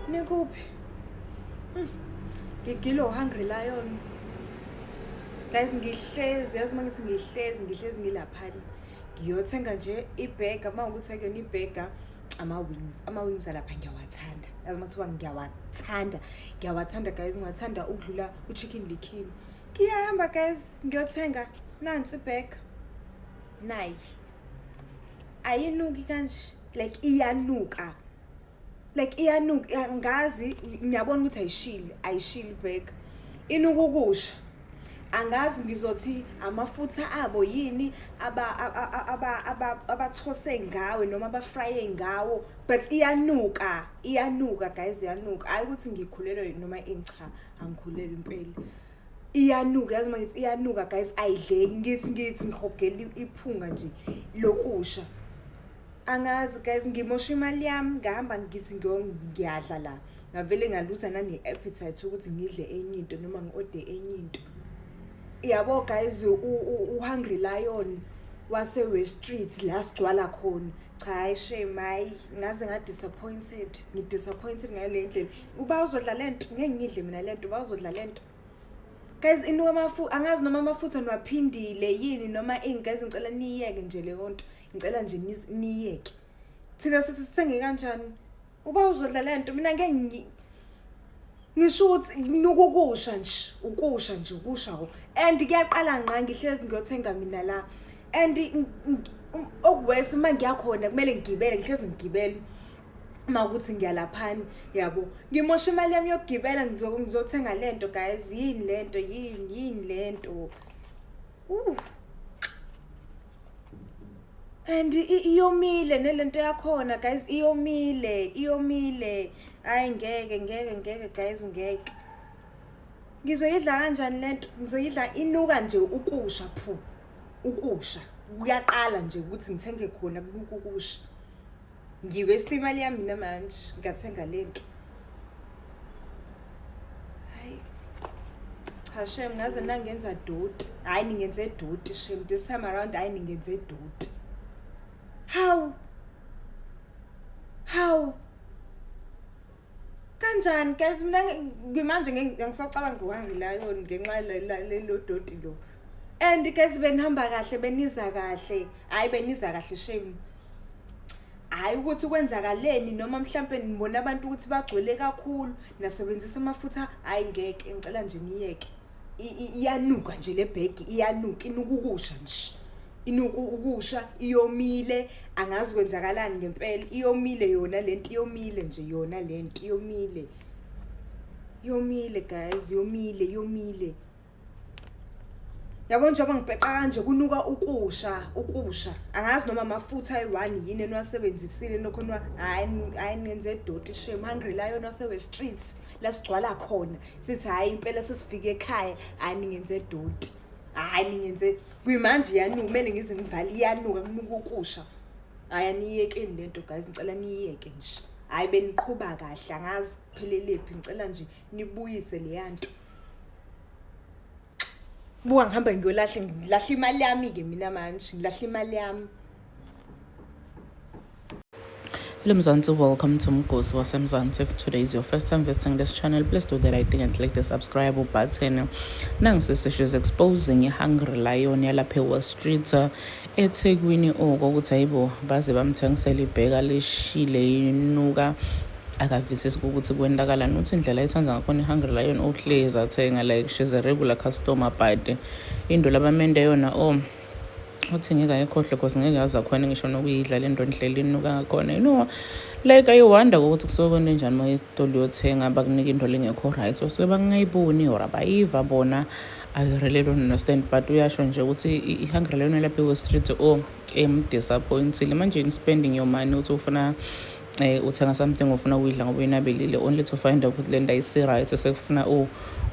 Nikuphi? Ngigilo Hungry Lion. Guys, ngihlezi yazi mangithi ngihlezi ngilaphani. Ngiyothenga nje iburger mawukuthi akuyona iburger ama-wings alapha ngiyawathanda. Yazi mathiwa ngiyawathanda guys, ngiwathanda ukudlula uchicken likhini. Ngiyahamba guys ngiyothenga nansi iburger. Nayi. Ayinuki kanje, like iyanuka. Angazi ngiyabona ukuthi ayishili iburger. Inuka ukusha. Angazi ngizothi amafutha abo yini abathose ngawe noma abafrye ngawo, but iyanuka guys, iyanuka. Hayi ukuthi ngikhulelwe noma cha, angikhulelwe impela. Iyanuka yazi mangithi iyanuka guys, ayidleki ngithi ngihogela iphunga nje lokusha. Angazi guys, ngimosha imali yami ngahamba ngithi ngiyadla la. Ngavele ngalusa nane appetite ukuthi ngidle enye into noma ngiorder enye into. Yabo guys, uHungry Lion wase West Street la sigcwala khona. Cha shame, hayi ngaze disappointed. Ngidisappointed ngale ndlela. Uba uzodla lento ngeke ngidle mina lento, uba uzodla lento. Guys, inuka angazi noma amafutha niwaphindile yini noma guys, ngicela niyeke nje le nto. Ngicela nje niyeke. Thina sisenge kanjani? Uba uzodla lento mina ngeke ngisho ukuthi nukukusha nje, ukusha ko. And kuyaqala ngqa ngihlezi ngiyothenga mina la. And okuwese manje ngiyakhona kumele ngigibele, ngihlezi ngigibele. Makuthi ngiyalaphani, yabo. Ngimosha imali yami yokugibela ngizothenga lento guys. Yini lento. And iyomile nelento yakhona guys, iyomile. Hayi ngeke guys, ngeke. Ngizoyidla kanjani lento? Ngizoyidla inuka nje ukusha phu. Ukusha. Kuyaqala nje ukuthi ngithenge khona kunuka ukusha. Ngiwaste imali yami mina manje ngathenga lento. Hayi. Cha shem ngaze nangenza doti. Hayi ningenze doti shem. This time around hayi ningenze doti. How? Kanjani guys, mina ngimanje ngisacabanga uHungry Lion ngenxa lelo doti lo. And guys benihamba kahle, beniza kahle. Hayi beniza kahle shame. Hayi ukuthi kwenzakaleni noma mhlambe nibona abantu ukuthi bagcwele kakhulu nasebenzisa amafutha, hayi ngeke ngicela nje niyeke. Iyanuka nje le bag, iyanuka ukusha nje. Inuka ukusha, iyomile, angazi kwenzakalani ngempela. Iyomile yona lento, iyomile nje yona lento, iyomile. Yomile guys, yomile. Yabona njengoba ngibheqa kanje kunuka ukusha. Angazi noma amafutha ayi1 yini enwasebenzisile nokhona hayi nenze doti shame. Hungry Lion wase West Streets la sigcwala khona. Sithi hayi impela sesifike ekhaya, hayi ningenze doti. Hayi ningenze kuyimanje yanuka, kumele ngize ngivale iyanuka kunuka ukusha. Hayi niyekeni lento guys, ngicela niyeke nje. Hayi beniqhubha kahle, angazi kuphelelepi, ngicela nje nibuyise le yanto. Buka ngihamba ngiyolahla imali yami ke mina manje, ngilahla imali yami. Hello Mzansi, welcome to Mgosi waseMzansi. If today is your first time visiting this channel, please do the right thing and click the subscribe button. Nangisisi she's exposing iHungry Lion yalapha eWest Street eThekwini ukuthi hayibo baze bamthengisela ibheka leshile inuka. Akavisisi ukuthi kwendakalani, uthi indlela ayithanza ngakhona iHungry Lion ohlezi athenga, like she's a regular customer, but into labamende yona uthi ngeke ayikhohle because ngeke yaza khona ngisho nokuyidla le nto ndlela inuka ngakhona. You know, like I wonder ukuthi kusokone njani mayitolo yothenga bakunika into lengekho right, so bangayiboni or abayiva bona. I really don't understand, but uyasho nje ukuthi iHungry Lion lapha eWest Street disappointed manje in spending your money uthi ufuna uthenga something ufuna uyidla ngoba uyinabelile, only to find out ukuthi le nto ayisi right sekufuna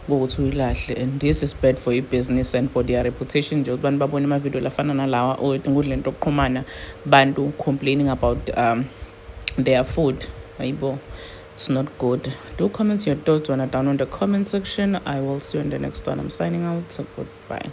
ukuthi uyilahle. And this is bad for your business and for their reputation nje ukuthi bantu babone amavideo lafana nalawa ngudle into oqhumana bantu complaining about their food. Hayibo, it's not good. Do comment your thoughts down in the comment section. I will see you in the next one. I'm signing out. So goodbye.